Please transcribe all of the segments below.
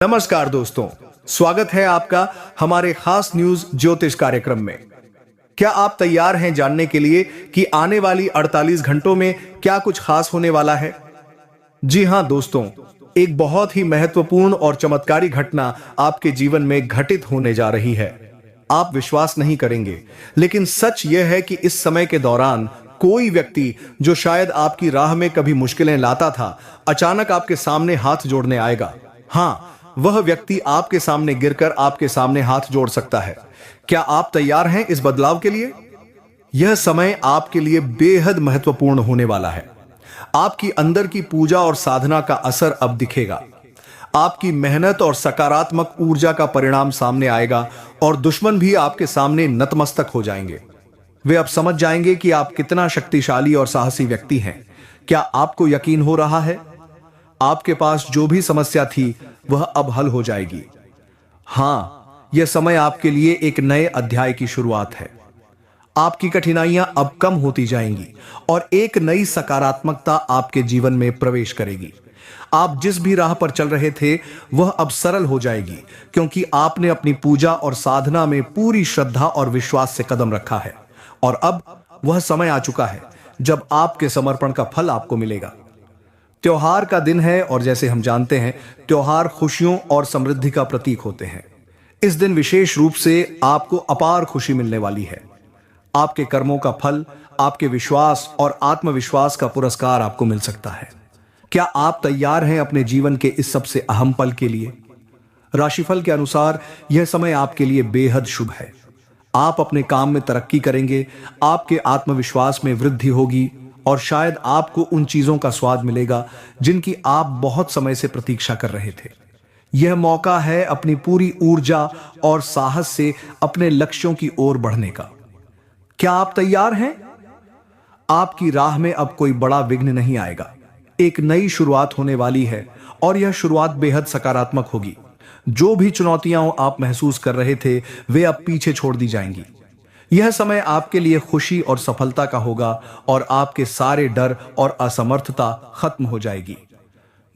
नमस्कार दोस्तों, स्वागत है आपका हमारे खास न्यूज ज्योतिष कार्यक्रम में। क्या आप तैयार हैं जानने के लिए कि आने वाली 48 घंटों में क्या कुछ खास होने वाला है? जी हां दोस्तों, एक बहुत ही महत्वपूर्ण और चमत्कारी घटना आपके जीवन में घटित होने जा रही है। आप विश्वास नहीं करेंगे, लेकिन सच यह है कि इस समय के दौरान कोई व्यक्ति जो शायद आपकी राह में कभी मुश्किलें लाता था, अचानक आपके सामने हाथ जोड़ने आएगा। हाँ, वह व्यक्ति आपके सामने गिरकर आपके सामने हाथ जोड़ सकता है। क्या आप तैयार हैं इस बदलाव के लिए? यह समय आपके लिए बेहद महत्वपूर्ण होने वाला है। आपकी अंदर की पूजा और साधना का असर अब दिखेगा। आपकी मेहनत और सकारात्मक ऊर्जा का परिणाम सामने आएगा और दुश्मन भी आपके सामने नतमस्तक हो जाएंगे। वे अब समझ जाएंगे कि आप कितना शक्तिशाली और साहसी व्यक्ति हैं। क्या आपको यकीन हो रहा है? आपके पास जो भी समस्या थी वह अब हल हो जाएगी। हां, यह समय आपके लिए एक नए अध्याय की शुरुआत है। आपकी कठिनाइयां अब कम होती जाएंगी और एक नई सकारात्मकता आपके जीवन में प्रवेश करेगी। आप जिस भी राह पर चल रहे थे वह अब सरल हो जाएगी, क्योंकि आपने अपनी पूजा और साधना में पूरी श्रद्धा और विश्वास से कदम रखा है। और अब वह समय आ चुका है जब आपके समर्पण का फल आपको मिलेगा। त्योहार का दिन है और जैसे हम जानते हैं, त्योहार खुशियों और समृद्धि का प्रतीक होते हैं। इस दिन विशेष रूप से आपको अपार खुशी मिलने वाली है। आपके कर्मों का फल, आपके विश्वास और आत्मविश्वास का पुरस्कार आपको मिल सकता है। क्या आप तैयार हैं अपने जीवन के इस सबसे अहम पल के लिए? राशिफल के अनुसार यह समय आपके लिए बेहद शुभ है। आप अपने काम में तरक्की करेंगे, आपके आत्मविश्वास में वृद्धि होगी और शायद आपको उन चीजों का स्वाद मिलेगा जिनकी आप बहुत समय से प्रतीक्षा कर रहे थे। यह मौका है अपनी पूरी ऊर्जा और साहस से अपने लक्ष्यों की ओर बढ़ने का। क्या आप तैयार हैं? आपकी राह में अब कोई बड़ा विघ्न नहीं आएगा। एक नई शुरुआत होने वाली है और यह शुरुआत बेहद सकारात्मक होगी। जो भी चुनौतियां आप महसूस कर रहे थे वे अब पीछे छोड़ दी जाएंगी। यह समय आपके लिए खुशी और सफलता का होगा और आपके सारे डर और असमर्थता खत्म हो जाएगी।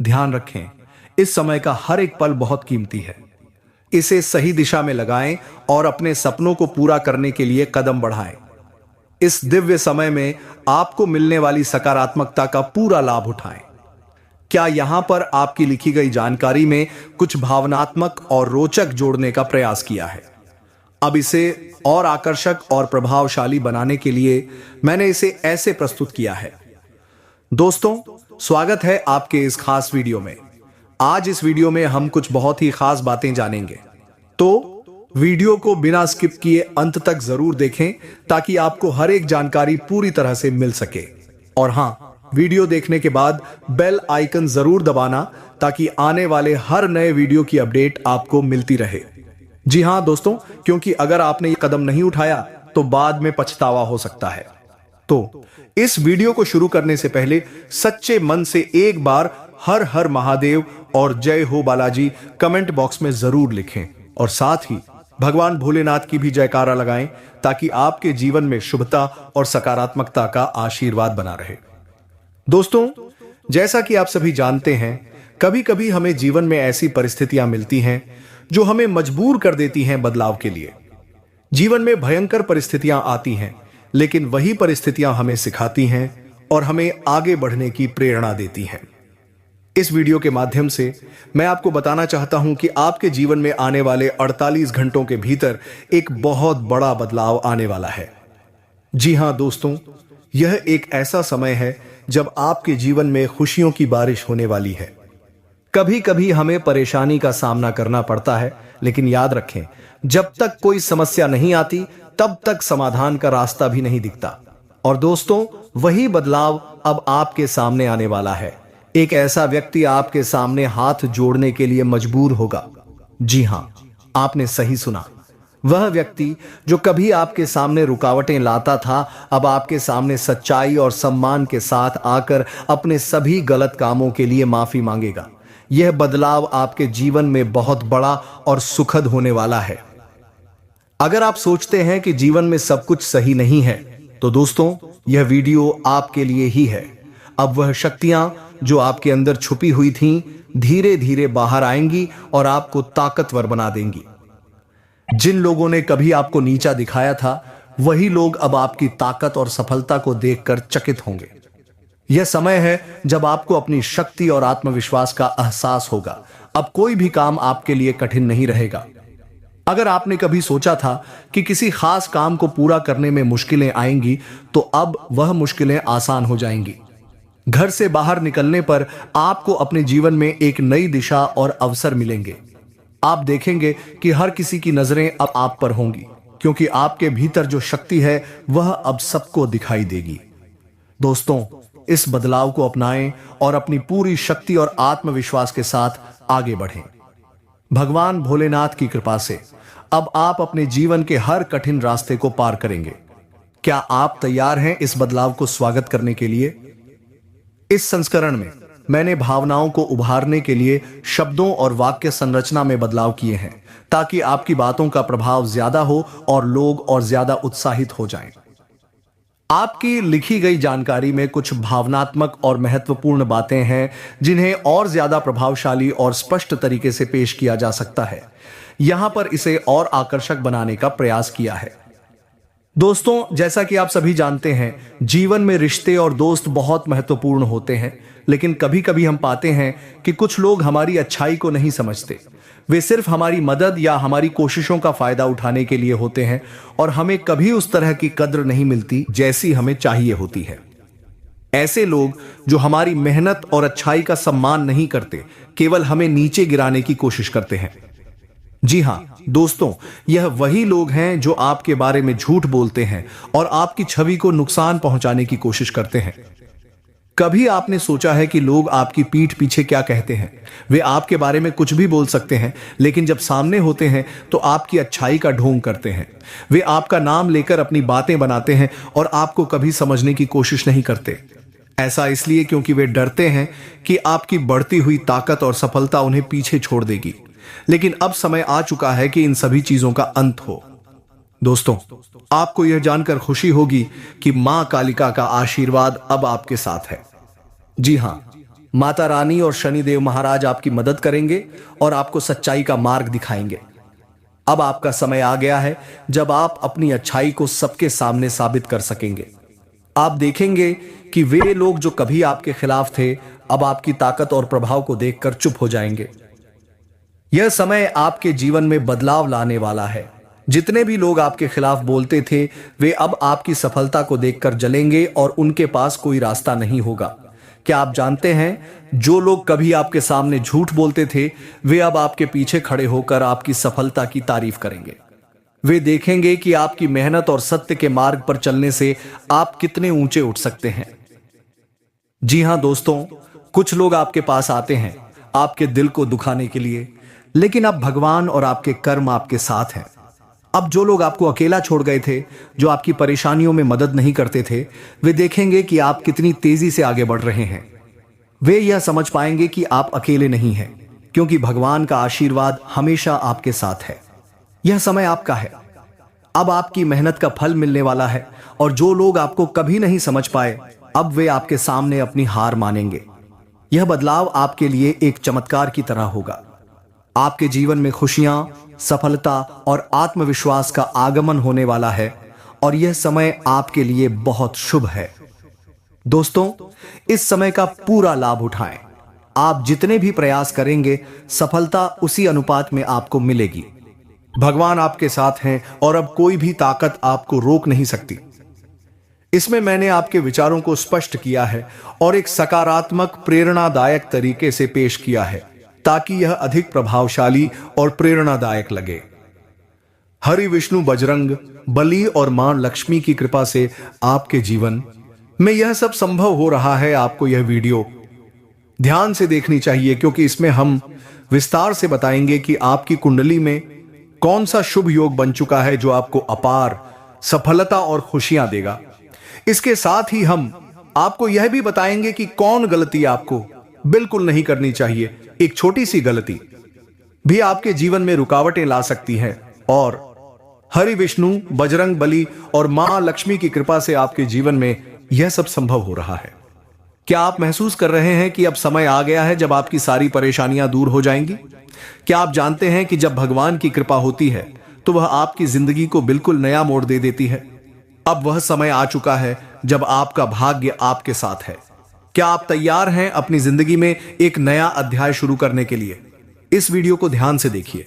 ध्यान रखें, इस समय का हर एक पल बहुत कीमती है। इसे सही दिशा में लगाएं और अपने सपनों को पूरा करने के लिए कदम बढ़ाएं। इस दिव्य समय में आपको मिलने वाली सकारात्मकता का पूरा लाभ उठाएं। क्या यहां पर आपकी लिखी गई जानकारी में कुछ भावनात्मक और रोचक जोड़ने का प्रयास किया है? अब इसे और आकर्षक और प्रभावशाली बनाने के लिए मैंने इसे ऐसे प्रस्तुत किया है। दोस्तों, स्वागत है आपके इस खास वीडियो में। आज इस वीडियो में हम कुछ बहुत ही खास बातें जानेंगे, तो वीडियो को बिना स्किप किए अंत तक जरूर देखें ताकि आपको हर एक जानकारी पूरी तरह से मिल सके। और हां, वीडियो देखने के बाद बेल आइकन जरूर दबाना ताकि आने वाले हर नए वीडियो की अपडेट आपको मिलती रहे। जी हां दोस्तों, क्योंकि अगर आपने ये कदम नहीं उठाया तो बाद में पछतावा हो सकता है। तो इस वीडियो को शुरू करने से पहले सच्चे मन से एक बार हर हर महादेव और जय हो बालाजी कमेंट बॉक्स में जरूर लिखें और साथ ही भगवान भोलेनाथ की भी जयकारा लगाएं ताकि आपके जीवन में शुभता और सकारात्मकता का आशीर्वाद बना रहे। दोस्तों, जैसा कि आप सभी जानते हैं, कभी कभी हमें जीवन में ऐसी परिस्थितियां मिलती हैं जो हमें मजबूर कर देती हैं बदलाव के लिए। जीवन में भयंकर परिस्थितियां आती हैं, लेकिन वही परिस्थितियां हमें सिखाती हैं और हमें आगे बढ़ने की प्रेरणा देती हैं। इस वीडियो के माध्यम से मैं आपको बताना चाहता हूं कि आपके जीवन में आने वाले 48 घंटों के भीतर एक बहुत बड़ा बदलाव आने वाला है। जी हां दोस्तों, यह एक ऐसा समय है जब आपके जीवन में खुशियों की बारिश होने वाली है। कभी कभी हमें परेशानी का सामना करना पड़ता है, लेकिन याद रखें, जब तक कोई समस्या नहीं आती तब तक समाधान का रास्ता भी नहीं दिखता। और दोस्तों, वही बदलाव अब आपके सामने आने वाला है। एक ऐसा व्यक्ति आपके सामने हाथ जोड़ने के लिए मजबूर होगा। जी हां, आपने सही सुना। वह व्यक्ति जो कभी आपके सामने रुकावटें लाता था, अब आपके सामने सच्चाई और सम्मान के साथ आकर अपने सभी गलत कामों के लिए माफी मांगेगा। यह बदलाव आपके जीवन में बहुत बड़ा और सुखद होने वाला है। अगर आप सोचते हैं कि जीवन में सब कुछ सही नहीं है, तो दोस्तों, यह वीडियो आपके लिए ही है। अब वह शक्तियां जो आपके अंदर छुपी हुई थीं, धीरे धीरे बाहर आएंगी और आपको ताकतवर बना देंगी। जिन लोगों ने कभी आपको नीचा दिखाया था, वही लोग अब आपकी ताकत और सफलता को देखकर चकित होंगे। यह समय है जब आपको अपनी शक्ति और आत्मविश्वास का एहसास होगा। अब कोई भी काम आपके लिए कठिन नहीं रहेगा। अगर आपने कभी सोचा था कि किसी खास काम को पूरा करने में मुश्किलें आएंगी, तो अब वह मुश्किलें आसान हो जाएंगी। घर से बाहर निकलने पर आपको अपने जीवन में एक नई दिशा और अवसर मिलेंगे। आप देखेंगे कि हर किसी की नजरें अब आप पर होंगी, क्योंकि आपके भीतर जो शक्ति है वह अब सबको दिखाई देगी। दोस्तों, इस बदलाव को अपनाएं और अपनी पूरी शक्ति और आत्मविश्वास के साथ आगे बढ़ें। भगवान भोलेनाथ की कृपा से अब आप अपने जीवन के हर कठिन रास्ते को पार करेंगे। क्या आप तैयार हैं इस बदलाव को स्वागत करने के लिए? इस संस्करण में मैंने भावनाओं को उभारने के लिए शब्दों और वाक्य संरचना में बदलाव किए हैं, ताकि आपकी बातों का प्रभाव ज्यादा हो और लोग और ज्यादा उत्साहित हो जाएं। आपकी लिखी गई जानकारी में कुछ भावनात्मक और महत्वपूर्ण बातें हैं, जिन्हें और ज्यादा प्रभावशाली और स्पष्ट तरीके से पेश किया जा सकता है। यहां पर इसे और आकर्षक बनाने का प्रयास किया है। दोस्तों, जैसा कि आप सभी जानते हैं, जीवन में रिश्ते और दोस्त बहुत महत्वपूर्ण होते हैं, लेकिन कभी कभी हम पाते हैं कि कुछ लोग हमारी अच्छाई को नहीं समझते। वे सिर्फ हमारी मदद या हमारी कोशिशों का फायदा उठाने के लिए होते हैं और हमें कभी उस तरह की कद्र नहीं मिलती जैसी हमें चाहिए होती है। ऐसे लोग जो हमारी मेहनत और अच्छाई का सम्मान नहीं करते, केवल हमें नीचे गिराने की कोशिश करते हैं। जी हां दोस्तों, यह वही लोग हैं जो आपके बारे में झूठ बोलते हैं और आपकी छवि को नुकसान पहुंचाने की कोशिश करते हैं। कभी आपने सोचा है कि लोग आपकी पीठ पीछे क्या कहते हैं? वे आपके बारे में कुछ भी बोल सकते हैं, लेकिन जब सामने होते हैं तो आपकी अच्छाई का ढोंग करते हैं। वे आपका नाम लेकर अपनी बातें बनाते हैं और आपको कभी समझने की कोशिश नहीं करते। ऐसा इसलिए क्योंकि वे डरते हैं कि आपकी बढ़ती हुई ताकत और सफलता उन्हें पीछे छोड़ देगी। लेकिन अब समय आ चुका है कि इन सभी चीजों का अंत हो। दोस्तों, आपको यह जानकर खुशी होगी कि मां कालिका का आशीर्वाद अब आपके साथ है। जी हां, माता रानी और शनिदेव महाराज आपकी मदद करेंगे और आपको सच्चाई का मार्ग दिखाएंगे। अब आपका समय आ गया है जब आप अपनी अच्छाई को सबके सामने साबित कर सकेंगे। आप देखेंगे कि वे लोग जो कभी आपके खिलाफ थे, अब आपकी ताकत और प्रभाव को देखकर चुप हो जाएंगे। यह समय आपके जीवन में बदलाव लाने वाला है। जितने भी लोग आपके खिलाफ बोलते थे, वे अब आपकी सफलता को देखकर जलेंगे और उनके पास कोई रास्ता नहीं होगा। क्या आप जानते हैं, जो लोग कभी आपके सामने झूठ बोलते थे, वे अब आपके पीछे खड़े होकर आपकी सफलता की तारीफ करेंगे। वे देखेंगे कि आपकी मेहनत और सत्य के मार्ग पर चलने से आप कितने ऊंचे उठ सकते हैं। जी हां दोस्तों, कुछ लोग आपके पास आते हैं आपके दिल को दुखाने के लिए, लेकिन अब भगवान और आपके कर्म आपके साथ हैं। अब जो लोग आपको अकेला छोड़ गए थे, जो आपकी परेशानियों में मदद नहीं करते थे, वे देखेंगे कि आप कितनी तेजी से आगे बढ़ रहे हैं। वे यह समझ पाएंगे कि आप अकेले नहीं हैं, क्योंकि भगवान का आशीर्वाद हमेशा आपके साथ है। यह समय आपका है। अब आपकी मेहनत का फल मिलने वाला है और जो लोग आपको कभी नहीं समझ पाए, अब वे आपके सामने अपनी हार मानेंगे। यह बदलाव आपके लिए एक चमत्कार की तरह होगा। आपके जीवन में खुशियां, सफलता और आत्मविश्वास का आगमन होने वाला है और यह समय आपके लिए बहुत शुभ है। दोस्तों, इस समय का पूरा लाभ उठाएं। आप जितने भी प्रयास करेंगे, सफलता उसी अनुपात में आपको मिलेगी। भगवान आपके साथ हैं और अब कोई भी ताकत आपको रोक नहीं सकती। इसमें मैंने आपके विचारों को स्पष्ट किया है और एक सकारात्मक, प्रेरणादायक तरीके से पेश किया है, ताकि यह अधिक प्रभावशाली और प्रेरणादायक लगे। हरि विष्णु बजरंग बली और मां लक्ष्मी की कृपा से आपके जीवन में यह सब संभव हो रहा है। आपको यह वीडियो ध्यान से देखनी चाहिए, क्योंकि इसमें हम विस्तार से बताएंगे कि आपकी कुंडली में कौन सा शुभ योग बन चुका है जो आपको अपार सफलता और खुशियां देगा। इसके साथ ही हम आपको यह भी बताएंगे कि कौन गलती आपको बिल्कुल नहीं करनी चाहिए। एक छोटी सी गलती भी आपके जीवन में रुकावटें ला सकती है और हरि विष्णु बजरंग बली और मां लक्ष्मी की कृपा से आपके जीवन में यह सब संभव हो रहा है। क्या आप महसूस कर रहे हैं कि अब समय आ गया है जब आपकी सारी परेशानियां दूर हो जाएंगी? क्या आप जानते हैं कि जब भगवान की कृपा होती है तो वह आपकी जिंदगी को बिल्कुल नया मोड़ दे देती है? अब वह समय आ चुका है जब आपका भाग्य आपके साथ है। क्या आप तैयार हैं अपनी जिंदगी में एक नया अध्याय शुरू करने के लिए? इस वीडियो को ध्यान से देखिए।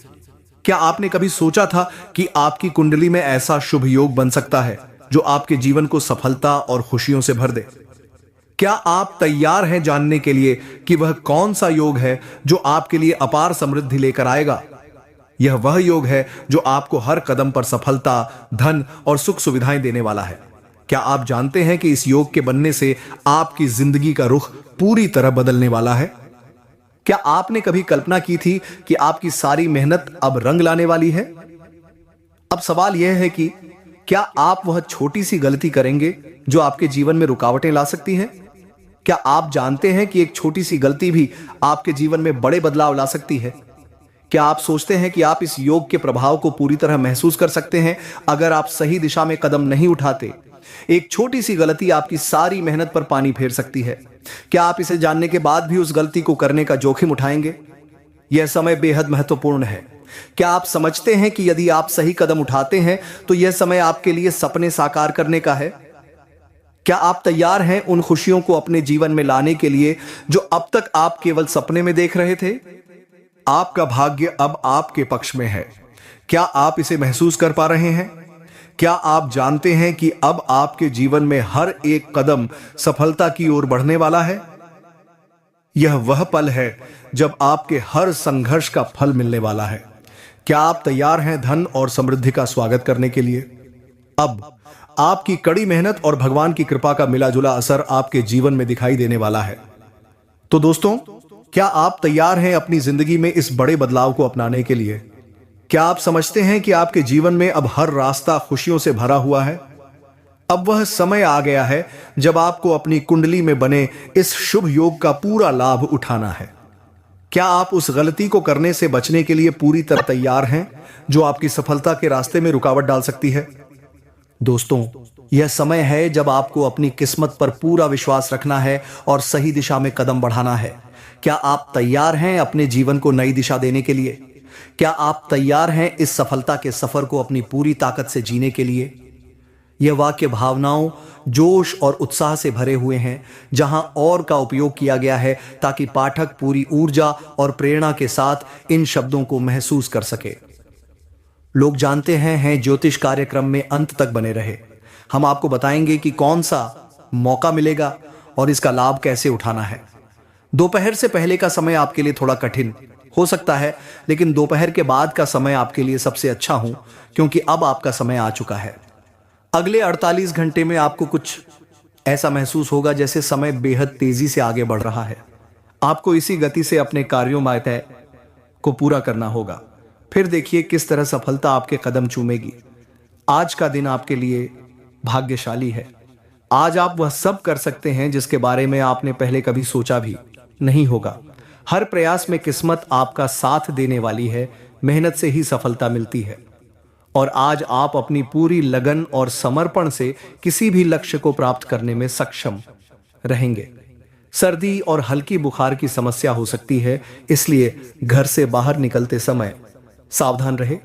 क्या आपने कभी सोचा था कि आपकी कुंडली में ऐसा शुभ योग बन सकता है जो आपके जीवन को सफलता और खुशियों से भर दे? क्या आप तैयार हैं जानने के लिए कि वह कौन सा योग है जो आपके लिए अपार समृद्धि लेकर आएगा? यह वह योग है जो आपको हर कदम पर सफलता, धन और सुख सुविधाएं देने वाला है। क्या आप जानते हैं कि इस योग के बनने से आपकी जिंदगी का रुख पूरी तरह बदलने वाला है? क्या आपने कभी कल्पना की थी कि आपकी सारी मेहनत अब रंग लाने वाली है? अब सवाल यह है कि क्या आप वह छोटी सी गलती करेंगे जो आपके जीवन में रुकावटें ला सकती है? क्या आप जानते हैं कि एक छोटी सी गलती भी आपके जीवन में बड़े बदलाव ला सकती है? क्या आप सोचते हैं कि आप इस योग के प्रभाव को पूरी तरह महसूस कर सकते हैं अगर आप सही दिशा में कदम नहीं उठाते? एक छोटी सी गलती आपकी सारी मेहनत पर पानी फेर सकती है। क्या आप इसे जानने के बाद भी उस गलती को करने का जोखिम उठाएंगे? यह समय बेहद महत्वपूर्ण है। क्या आप समझते हैं कि यदि आप सही कदम उठाते हैं तो यह समय आपके लिए सपने साकार करने का है? क्या आप तैयार हैं उन खुशियों को अपने जीवन में लाने के लिए जो अब तक आप केवल सपने में देख रहे थे? आपका भाग्य अब आपके पक्ष में है। क्या आप इसे महसूस कर पा रहे हैं? क्या आप जानते हैं कि अब आपके जीवन में हर एक कदम सफलता की ओर बढ़ने वाला है? यह वह पल है जब आपके हर संघर्ष का फल मिलने वाला है। क्या आप तैयार हैं धन और समृद्धि का स्वागत करने के लिए? अब आपकी कड़ी मेहनत और भगवान की कृपा का मिलाजुला असर आपके जीवन में दिखाई देने वाला है। तो दोस्तों, क्या आप तैयार हैं अपनी जिंदगी में इस बड़े बदलाव को अपनाने के लिए? क्या आप समझते हैं कि आपके जीवन में अब हर रास्ता खुशियों से भरा हुआ है? अब वह समय आ गया है जब आपको अपनी कुंडली में बने इस शुभ योग का पूरा लाभ उठाना है। क्या आप उस गलती को करने से बचने के लिए पूरी तरह तैयार हैं जो आपकी सफलता के रास्ते में रुकावट डाल सकती है? दोस्तों, यह समय है जब आपको अपनी किस्मत पर पूरा विश्वास रखना है और सही दिशा में कदम बढ़ाना है। क्या आप तैयार हैं अपने जीवन को नई दिशा देने के लिए? क्या आप तैयार हैं इस सफलता के सफर को अपनी पूरी ताकत से जीने के लिए? यह वाक्य भावनाओं, जोश और उत्साह से भरे हुए हैं, जहां और का उपयोग किया गया है ताकि पाठक पूरी ऊर्जा और प्रेरणा के साथ इन शब्दों को महसूस कर सके। लोग जानते हैं ज्योतिष कार्यक्रम में अंत तक बने रहे। हम आपको बताएंगे कि कौन सा मौका मिलेगा और इसका लाभ कैसे उठाना है। दोपहर से पहले का समय आपके लिए थोड़ा कठिन हो सकता है, लेकिन दोपहर के बाद का समय आपके लिए सबसे अच्छा हो, क्योंकि अब आपका समय आ चुका है। अगले 48 घंटे में आपको कुछ ऐसा महसूस होगा जैसे समय बेहद तेजी से आगे बढ़ रहा है। आपको इसी गति से अपने कार्यों तय को पूरा करना होगा। फिर देखिए किस तरह सफलता आपके कदम चूमेगी। आज का दिन आपके लिए भाग्यशाली है। आज आप वह सब कर सकते हैं जिसके बारे में आपने पहले कभी सोचा भी नहीं होगा। हर प्रयास में किस्मत आपका साथ देने वाली है। मेहनत से ही सफलता मिलती है और आज आप अपनी पूरी लगन और समर्पण से किसी भी लक्ष्य को प्राप्त करने में सक्षम रहेंगे। सर्दी और हल्की बुखार की समस्या हो सकती है, इसलिए घर से बाहर निकलते समय सावधान रहे।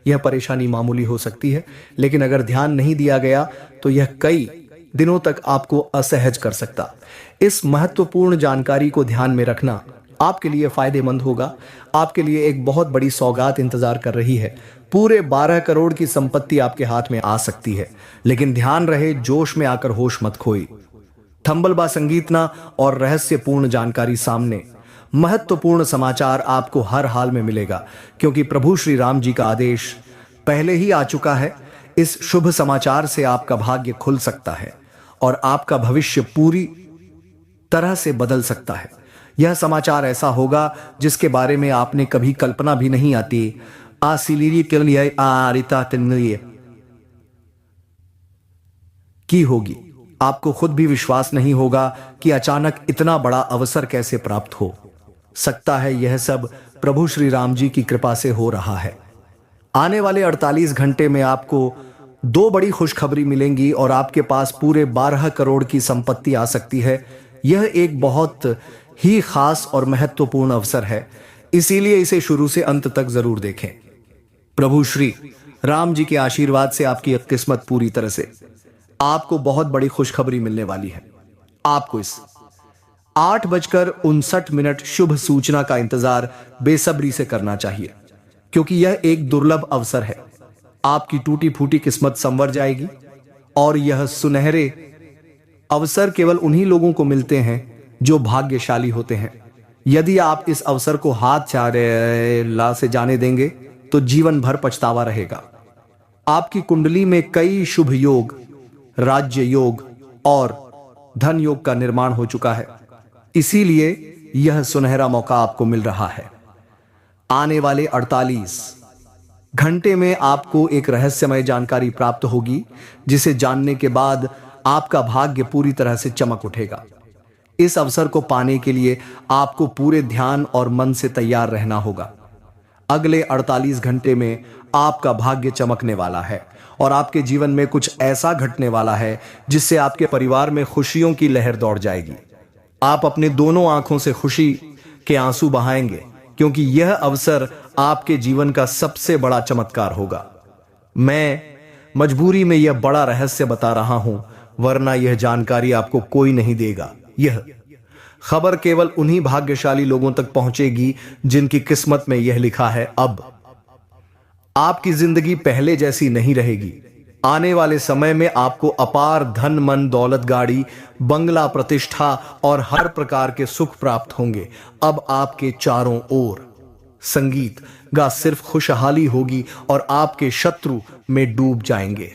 यह परेशानी मामूली हो सकती है, लेकिन अगर ध्यान नहीं दिया गया तो यह कई दिनों तक आपको असहज कर सकता। इस महत्वपूर्ण जानकारी को ध्यान में रखना आपके लिए फायदेमंद होगा। आपके लिए एक बहुत बड़ी सौगात इंतजार कर रही है। पूरे 12 करोड़ की संपत्ति आपके हाथ में आ सकती है, लेकिन ध्यान रहे जोश में आकर होश मत खोई। थंबलबा संगीतना और रहस्यपूर्ण जानकारी सामने। महत्वपूर्ण समाचार आपको हर हाल में मिलेगा, क्योंकि प्रभु श्री राम जी का आदेश पहले ही आ चुका है। इस शुभ समाचार से आपका भाग्य खुल सकता है और आपका भविष्य पूरी तरह से बदल सकता है। यह समाचार ऐसा होगा जिसके बारे में आपने कभी कल्पना भी नहीं आती की होगी। आपको खुद भी विश्वास नहीं होगा कि अचानक इतना बड़ा अवसर कैसे प्राप्त हो सकता है। यह सब प्रभु श्री राम जी की कृपा से हो रहा है। आने वाले 48 घंटे में आपको 2 बड़ी खुशखबरी मिलेंगी और आपके पास पूरे 12 करोड़ की संपत्ति आ सकती है। यह एक बहुत ही खास और महत्वपूर्ण अवसर है, इसीलिए इसे शुरू से अंत तक जरूर देखें। प्रभु श्री राम जी के आशीर्वाद से आपकी किस्मत पूरी तरह से, आपको बहुत बड़ी खुशखबरी मिलने वाली है। आपको इस 8:59 शुभ सूचना का इंतजार बेसब्री से करना चाहिए, क्योंकि यह एक दुर्लभ अवसर है। आपकी टूटी फूटी किस्मत संवर जाएगी और यह सुनहरे अवसर केवल उन्हीं लोगों को मिलते हैं जो भाग्यशाली होते हैं। यदि आप इस अवसर को हाथ चारे से जाने देंगे तो जीवन भर पछतावा रहेगा। आपकी कुंडली में कई शुभ योग, राज्य योग और धन योग का निर्माण हो चुका है, इसीलिए यह सुनहरा मौका आपको मिल रहा है। आने वाले 48 घंटे में आपको एक रहस्यमय जानकारी प्राप्त होगी, जिसे जानने के बाद आपका भाग्य पूरी तरह से चमक उठेगा। इस अवसर को पाने के लिए आपको पूरे ध्यान और मन से तैयार रहना होगा। अगले 48 घंटे में आपका भाग्य चमकने वाला है और आपके जीवन में कुछ ऐसा घटने वाला है जिससे आपके परिवार में खुशियों की लहर दौड़ जाएगी। आप अपने दोनों आंखों से खुशी के आंसू बहाएंगे, क्योंकि यह अवसर आपके जीवन का सबसे बड़ा चमत्कार होगा। मैं मजबूरी में यह बड़ा रहस्य बता रहा हूं, वरना यह जानकारी आपको कोई नहीं देगा। यह खबर केवल उन्हीं भाग्यशाली लोगों तक पहुंचेगी जिनकी किस्मत में यह लिखा है। अब आपकी जिंदगी पहले जैसी नहीं रहेगी। आने वाले समय में आपको अपार धन, मन, दौलत, गाड़ी, बंगला, प्रतिष्ठा और हर प्रकार के सुख प्राप्त होंगे। अब आपके चारों ओर संगीत गा सिर्फ खुशहाली होगी और आपके शत्रु में डूब जाएंगे।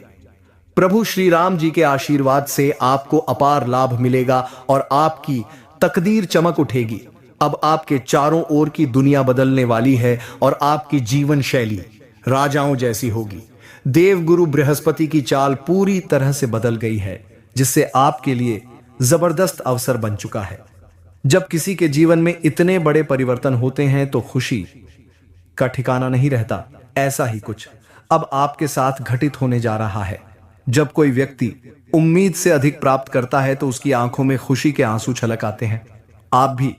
प्रभु श्री राम जी के आशीर्वाद से आपको अपार लाभ मिलेगा और आपकी तकदीर चमक उठेगी। अब आपके चारों ओर की दुनिया बदलने वाली है और आपकी जीवन शैली राजाओं जैसी होगी। देवगुरु बृहस्पति की चाल पूरी तरह से बदल गई है, जिससे आपके लिए जबरदस्त अवसर बन चुका है। जब किसी के जीवन में इतने बड़े परिवर्तन होते हैं तो खुशी का ठिकाना नहीं रहता। ऐसा ही कुछ अब आपके साथ घटित होने जा रहा है। जब कोई व्यक्ति उम्मीद से अधिक प्राप्त करता है तो उसकी आंखों में खुशी के आंसू छलक आते हैं। आप भी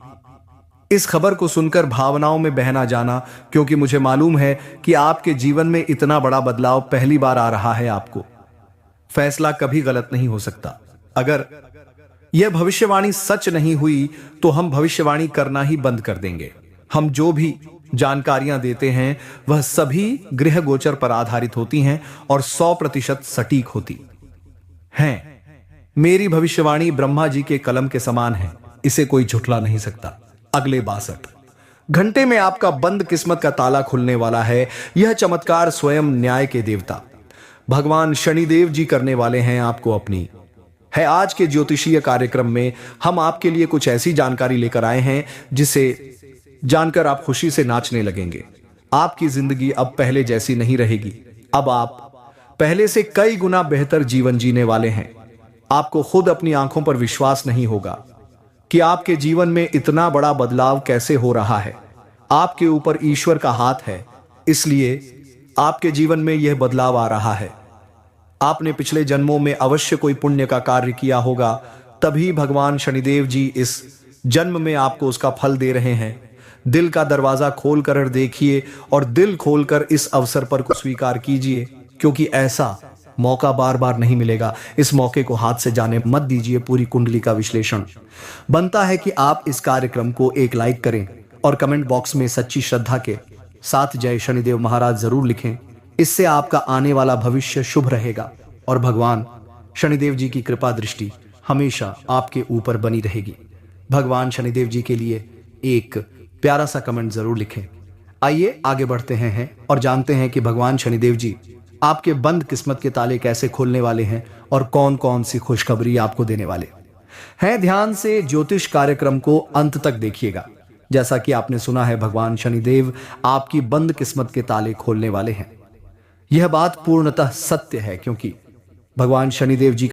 इस खबर को सुनकर भावनाओं में बहना जाना, क्योंकि मुझे मालूम है कि आपके जीवन में इतना बड़ा बदलाव पहली बार आ रहा है। आपको फैसला कभी गलत नहीं हो सकता। अगर यह भविष्यवाणी सच नहीं हुई तो हम भविष्यवाणी करना ही बंद कर देंगे। हम जो भी जानकारियां देते हैं वह सभी गृह गोचर पर आधारित होती हैं और 100% सटीक होती हैं। मेरी भविष्यवाणी ब्रह्मा जी के कलम के समान है, इसे कोई झुठला नहीं सकता। अगले 62 घंटे में आपका बंद किस्मत का ताला खुलने वाला है। यह चमत्कार स्वयं न्याय के देवता भगवान शनिदेव जी करने वाले हैं। आपको अपनी है आज के ज्योतिषीय कार्यक्रम में हम आपके लिए कुछ ऐसी जानकारी लेकर आए हैं जिसे जानकर आप खुशी से नाचने लगेंगे। आपकी जिंदगी अब पहले जैसी नहीं रहेगी। अब आप पहले से कई गुना बेहतर जीवन जीने वाले हैं। आपको खुद अपनी आंखों पर विश्वास नहीं होगा कि आपके जीवन में इतना बड़ा बदलाव कैसे हो रहा है। आपके ऊपर ईश्वर का हाथ है, इसलिए आपके जीवन में यह बदलाव आ रहा है। आपने पिछले जन्मों में अवश्य कोई पुण्य का कार्य किया होगा, तभी भगवान शनिदेव जी इस जन्म में आपको उसका फल दे रहे हैं। दिल का दरवाजा खोलकर देखिए और दिल खोलकर इस अवसर पर को स्वीकार कीजिए, क्योंकि ऐसा मौका बार बार नहीं मिलेगा। इस मौके को हाथ से जाने मत दीजिए। पूरी कुंडली का विश्लेषण बनता है कि आप इस कार्यक्रम को एक लाइक करें और कमेंट बॉक्स में सच्ची श्रद्धा के साथ जय शनिदेव महाराज जरूर लिखें। इससे आपका आने वाला भविष्य शुभ रहेगा और भगवान शनिदेव जी की कृपा दृष्टि हमेशा आपके ऊपर बनी रहेगी। भगवान शनिदेव जी के लिए एक प्यारा सा कमेंट जरूर लिखें। आइए आगे बढ़ते हैं और जानते हैं कि भगवान शनिदेव जी आपके बंद किस्मत के ताले कैसे खोलने वाले हैं और कौन कौन सी खुशखबरी आपको देने वाले हैं। ध्यान से ज्योतिष कार्यक्रम को अंत तक देखिएगा। जैसा कि आपने सुना है, भगवान शनिदेव आपकी बंद किस्मत के ताले खोलने वाले हैं। यह बात पूर्णतः सत्य है, क्योंकि भगवान शनिदेव जी